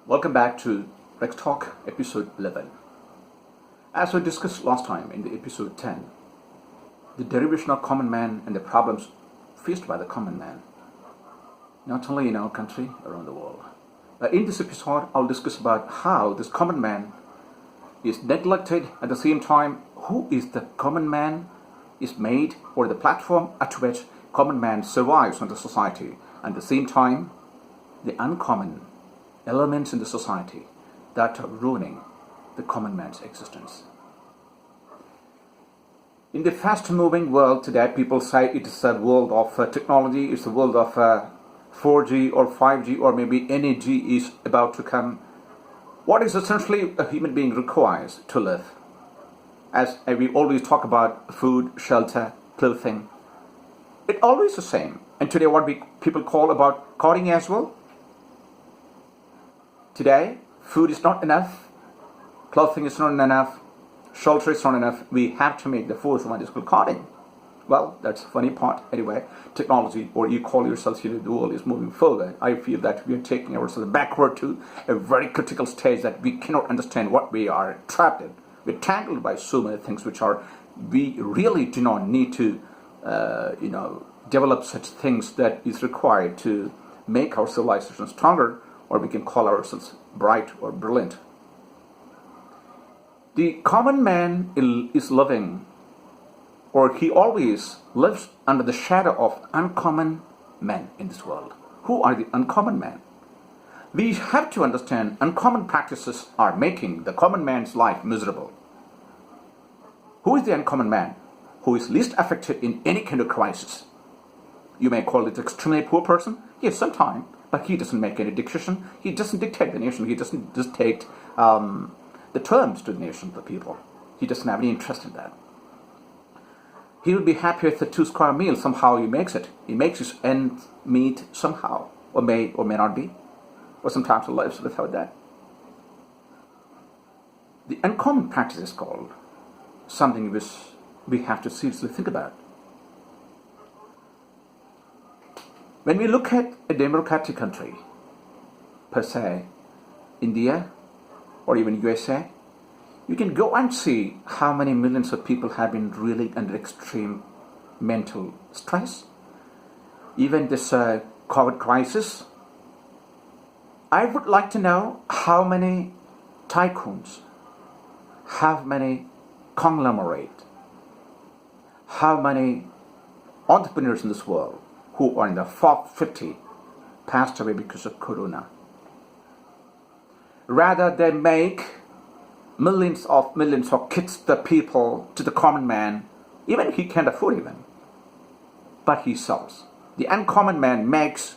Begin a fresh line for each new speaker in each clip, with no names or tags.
Welcome back to Rex Talk episode 11. As we discussed last time in the episode 10, the derivation of common man and the problems faced by the common man, not only in our country, around the world. In this episode, I'll discuss about how this common man is neglected, at the same time, who is the common man is made, or the platform at which common man survives in the society, and at the same time, the uncommon elements in the society that are ruining the common man's existence. In the fast-moving world today, people say it is a world of technology, it's a world of 4G or 5G, or maybe any G is about to come. What is essentially a human being requires to live? As we always talk about food, shelter, clothing, it's always the same. And today what people call about coding as well. Today, food is not enough, clothing is not enough, shelter is not enough. We have to make the fourth one is called coding. Well, that's the funny part. Anyway, technology, or you call yourself, the world is moving forward. I feel that we are taking ourselves backward to a very critical stage that we cannot understand what we are trapped in. We're tangled by so many things we really do not need to, develop such things that is required to make our civilization stronger, or we can call ourselves bright or brilliant. The common man is living, or he always lives under the shadow of uncommon men in this world. Who are the uncommon men? We have to understand uncommon practices are making the common man's life miserable. Who is the uncommon man? Who is least affected in any kind of crisis? You may call it an extremely poor person. Yes, sometimes, but he doesn't make any decision. He doesn't dictate the nation. He doesn't dictate the terms to the nation, the people. He doesn't have any interest in that. He will be happy with a 2 square meal. Somehow he makes it. He makes his ends meet somehow, or may not be, or sometimes he lives without that. The uncommon practice is called something which we have to seriously think about. When we look at a democratic country, per se, India or even USA, you can go and see how many millions of people have been really under extreme mental stress. Even this COVID crisis, I would like to know how many tycoons, how many conglomerate, how many entrepreneurs in this world who are in the top 50 passed away because of corona. Rather, they make millions of kits to the people, to the common man, even he can't afford even, but he sells. The uncommon man makes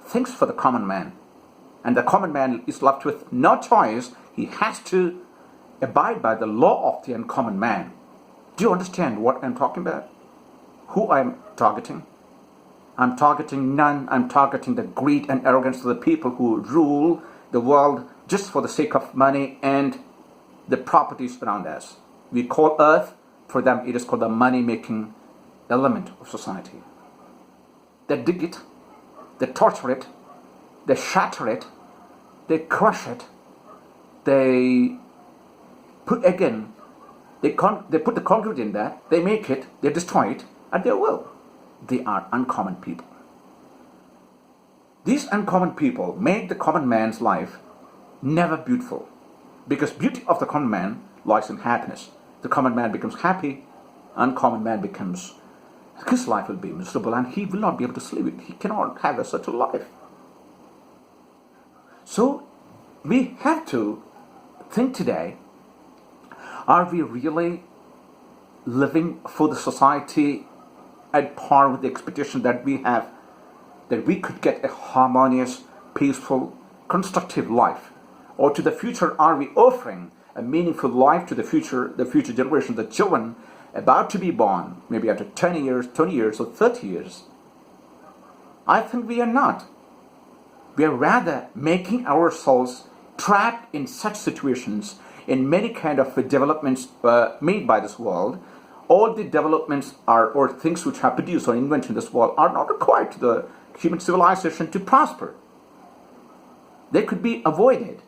things for the common man, and the common man is left with no choice. He has to abide by the law of the uncommon man. Do you understand what I'm talking about? Who I'm targeting? I'm targeting none. I'm targeting the greed and arrogance of the people who rule the world just for the sake of money and the properties around us. We call earth, for them it is called the money-making element of society. They dig it, they torture it, they shatter it, they crush it, they put the concrete in that, they make it, they destroy it at their will. They are uncommon people. These uncommon people make the common man's life never beautiful, because beauty of the common man lies in happiness. The common man becomes happy, uncommon man becomes, his life will be miserable, and he will not be able to sleep it. He cannot have such a life. So we have to think today, are we really living for the society at par with the expectation that we have, that we could get a harmonious, peaceful, constructive life? Or to the future, are we offering a meaningful life to the future generation, the children about to be born, maybe after 10 years, 20 years, or 30 years? I think we are not. We are rather making ourselves trapped in such situations, in many kind of developments made by this world. All the developments or things which are produced or invented in this world are not required to the human civilization to prosper. They could be avoided.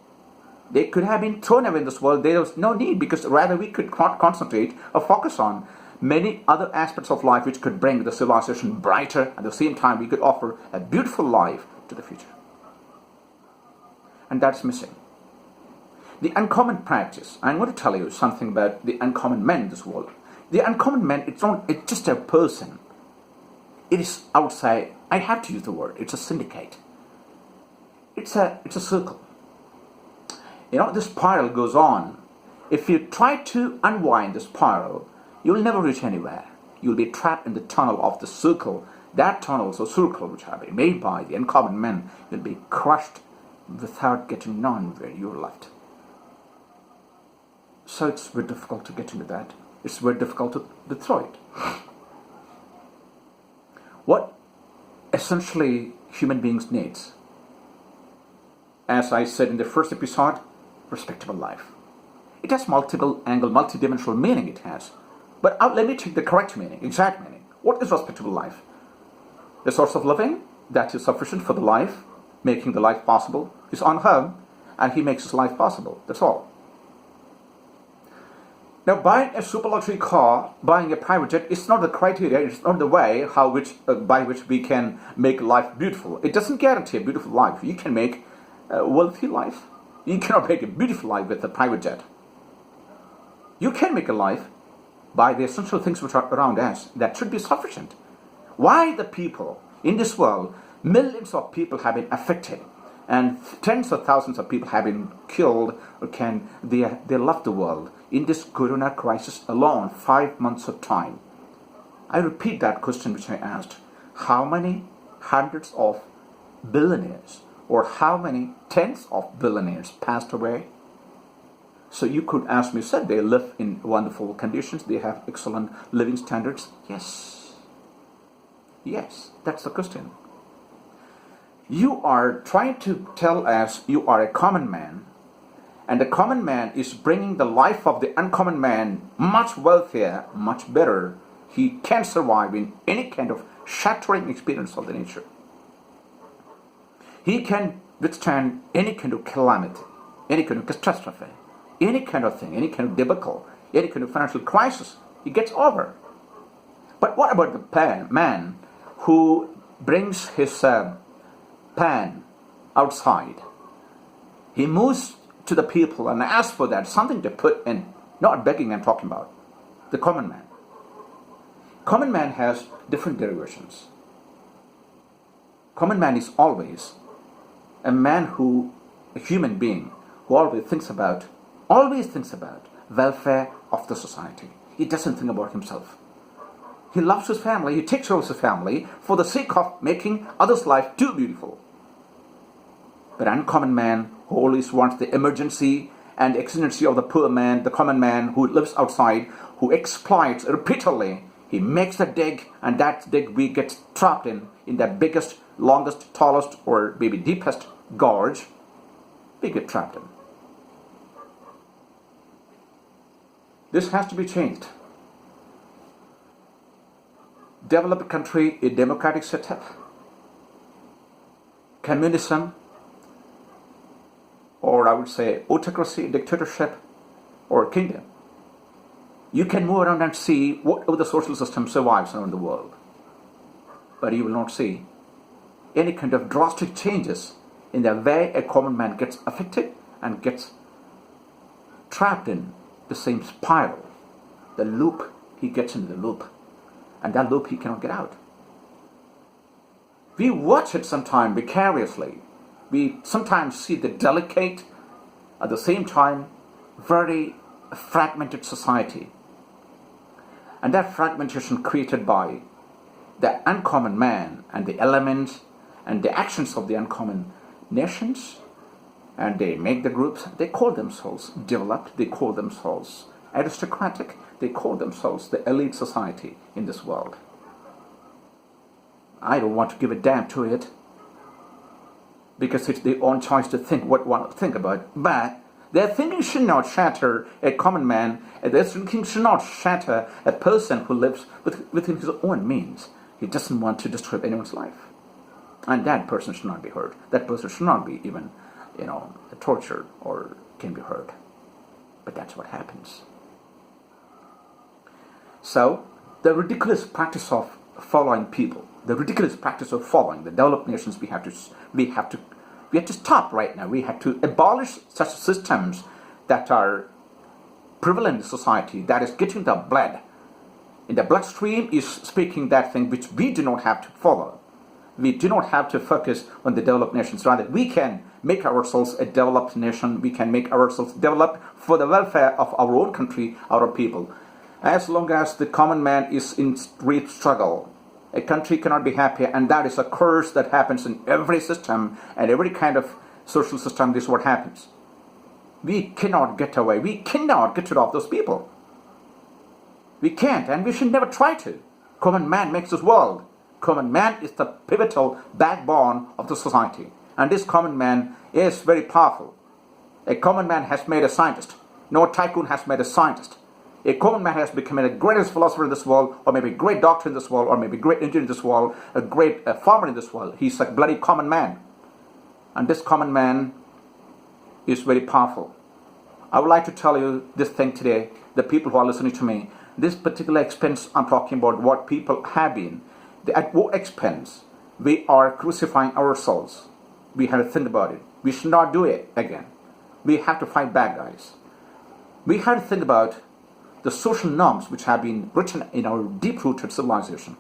They could have been thrown away in this world. There was no need, because rather we could concentrate or focus on many other aspects of life which could bring the civilization brighter. At the same time, we could offer a beautiful life to the future. And that's missing. The uncommon practice. I'm going to tell you something about the uncommon men in this world. The uncommon man, it's just a person. It is outside. I have to use the word. It's a syndicate. It's a circle. This spiral goes on. If you try to unwind the spiral, you'll never reach anywhere. You'll be trapped in the tunnel of the circle. That tunnel, so circle, which have been made by the uncommon men, will be crushed without getting known where you're left. So it's very difficult to get into that. It's very difficult to throw it. What essentially human beings needs, as I said in the first episode, respectable life. It has multiple angle, multidimensional meaning it has. But let me take the correct meaning, exact meaning. What is respectable life? The source of living that is sufficient for the life, making the life possible. He's on home and he makes his life possible. That's all. Now, buying a super luxury car, buying a private jet is not the criteria, it's not the way by which we can make life beautiful. It doesn't guarantee a beautiful life. You can make a wealthy life. You cannot make a beautiful life with a private jet. You can make a life by the essential things which are around us that should be sufficient. Why the people in this world, millions of people have been affected, and tens of thousands of people have been killed, or they left the world in this corona crisis alone, 5 months of time. I repeat that question which I asked. How many hundreds of billionaires or how many tens of billionaires passed away? So you could ask me, said they live in wonderful conditions, they have excellent living standards? Yes. Yes, that's the question. You are trying to tell us you are a common man, and the common man is bringing the life of the uncommon man much wealthier, much better. He can survive in any kind of shattering experience of the nature. He can withstand any kind of calamity, any kind of catastrophe, any kind of thing, any kind of debacle, any kind of financial crisis. He gets over. But what about the man who brings his pan outside? He moves to the people and asks for that, something to put in. Not begging, I'm talking about. The common man. Common man has different derivations. Common man is always a human being who always thinks about welfare of the society. He doesn't think about himself. He loves his family, he takes care of his family for the sake of making others' life too beautiful. But uncommon man who always wants the emergency and exigency of the poor man, the common man who lives outside, who exploits repeatedly. He makes a dig, and that dig we get trapped in the biggest, longest, tallest, or maybe deepest gorge. We get trapped in. This has to be changed. Developed country, a democratic setup, communism, or I would say autocracy, dictatorship, or kingdom. You can move around and see what the social system survives around the world. But you will not see any kind of drastic changes in the way a common man gets affected and gets trapped in the same spiral. The loop, he gets into the loop. And that loop he cannot get out. We watch it sometimes vicariously. We sometimes see the delicate, at the same time, very fragmented society. And that fragmentation created by the uncommon man and the elements and the actions of the uncommon nations, and they make the groups, they call themselves developed, they call themselves aristocratic, they call themselves the elite society in this world. I don't want to give a damn to it, because it's their own choice to think what one to think about. But their thinking should not shatter a common man. Their thinking should not shatter a person who lives within his own means. He doesn't want to disturb anyone's life. And that person should not be hurt. That person should not be even tortured or can be hurt. But that's what happens. So the ridiculous practice of following people, the ridiculous practice of following the developed nations, we have to stop right now. We have to abolish such systems that are prevalent in society, that is getting the blood. In the bloodstream is speaking that thing which we do not have to follow. We do not have to focus on the developed nations. Rather, we can make ourselves a developed nation. We can make ourselves develop for the welfare of our own country, our people. As long as the common man is in great struggle, a country cannot be happy, and that is a curse that happens in every system and every kind of social system. This is what happens. We cannot get away. We cannot get rid of those people. We can't, and we should never try to. Common man makes this world. Common man is the pivotal backbone of the society. And this common man is very powerful. A common man has made a scientist. No tycoon has made a scientist. A common man has become the greatest philosopher in this world, or maybe a great doctor in this world, or maybe a great engineer in this world, a great farmer in this world. He's a bloody common man. And this common man is very powerful. I would like to tell you this thing today, the people who are listening to me. This particular expense I'm talking about, what people have been, at what expense we are crucifying ourselves. We have to think about it. We should not do it again. We have to fight bad guys. We have to think about the social norms which have been written in our deep-rooted civilization.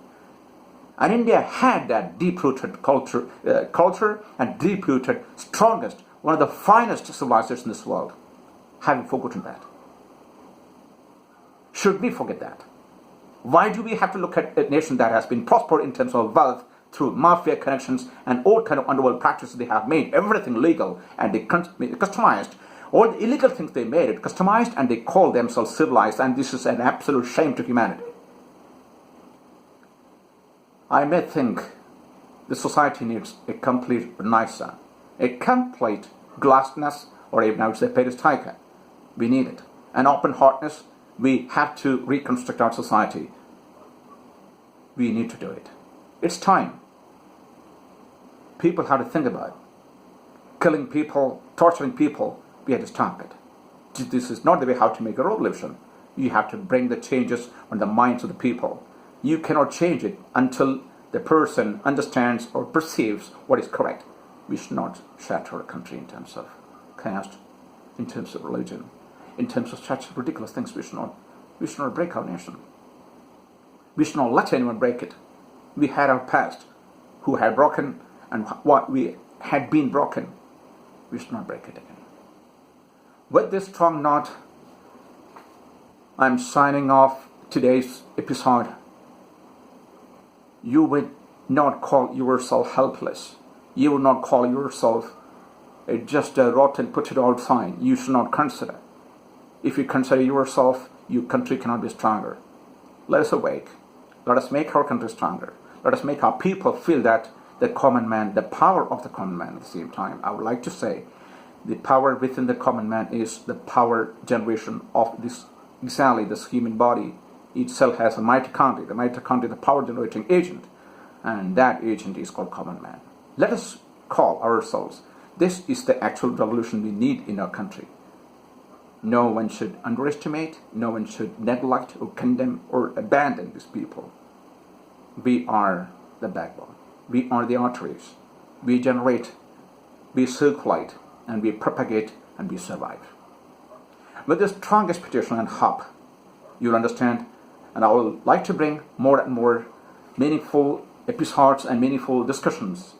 And India had that deep-rooted culture and deep-rooted, strongest, one of the finest civilizations in this world. Have we forgotten that? Should we forget that? Why do we have to look at a nation that has been prospered in terms of wealth through mafia connections and all kind of underworld practices they have made, everything legal, and they customized. All the illegal things they made it customized, and they call themselves civilized, and this is an absolute shame to humanity. I may think the society needs a complete renaissance, a complete glassness, or even I would say perestroika. We need it. An open-heartedness. We have to reconstruct our society. We need to do it. It's time. People have to think about it. Killing people, torturing people, we have to stop it. This is not the way how to make a revolution. You have to bring the changes on the minds of the people. You cannot change it until the person understands or perceives what is correct. We should not shatter our country in terms of caste, in terms of religion, in terms of such ridiculous things. We should not break our nation. We should not let anyone break it. We had our past who had broken, and what we had been broken. We should not break it again. With this strong note, I'm signing off today's episode. You will not call yourself helpless. You will not call yourself just a rotten put-it-out sign. You should not consider. If you consider yourself, your country cannot be stronger. Let us awake. Let us make our country stronger. Let us make our people feel that the common man, the power of the common man at the same time. I would like to say the power within the common man is the power generation of this, exactly this human body itself has a mitochondria. The mitochondria, the power generating agent, and that agent is called common man. Let us call ourselves. This is the actual revolution we need in our country. No one should underestimate, no one should neglect or condemn or abandon these people. We are the backbone. We are the arteries. We generate, we circulate, and we propagate, and we survive. With the strongest petition and hope, you'll understand, and I would like to bring more and more meaningful episodes and meaningful discussions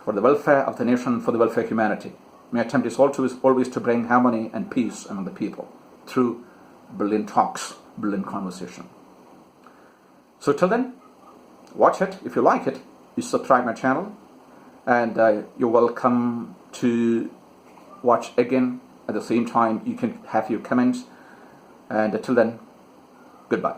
for the welfare of the nation, for the welfare of humanity. My attempt is always to bring harmony and peace among the people through brilliant talks, brilliant conversation. So till then, watch it. If you like it, you subscribe my channel, and you're welcome to watch again. At the same time, you can have your comments. And till then, goodbye.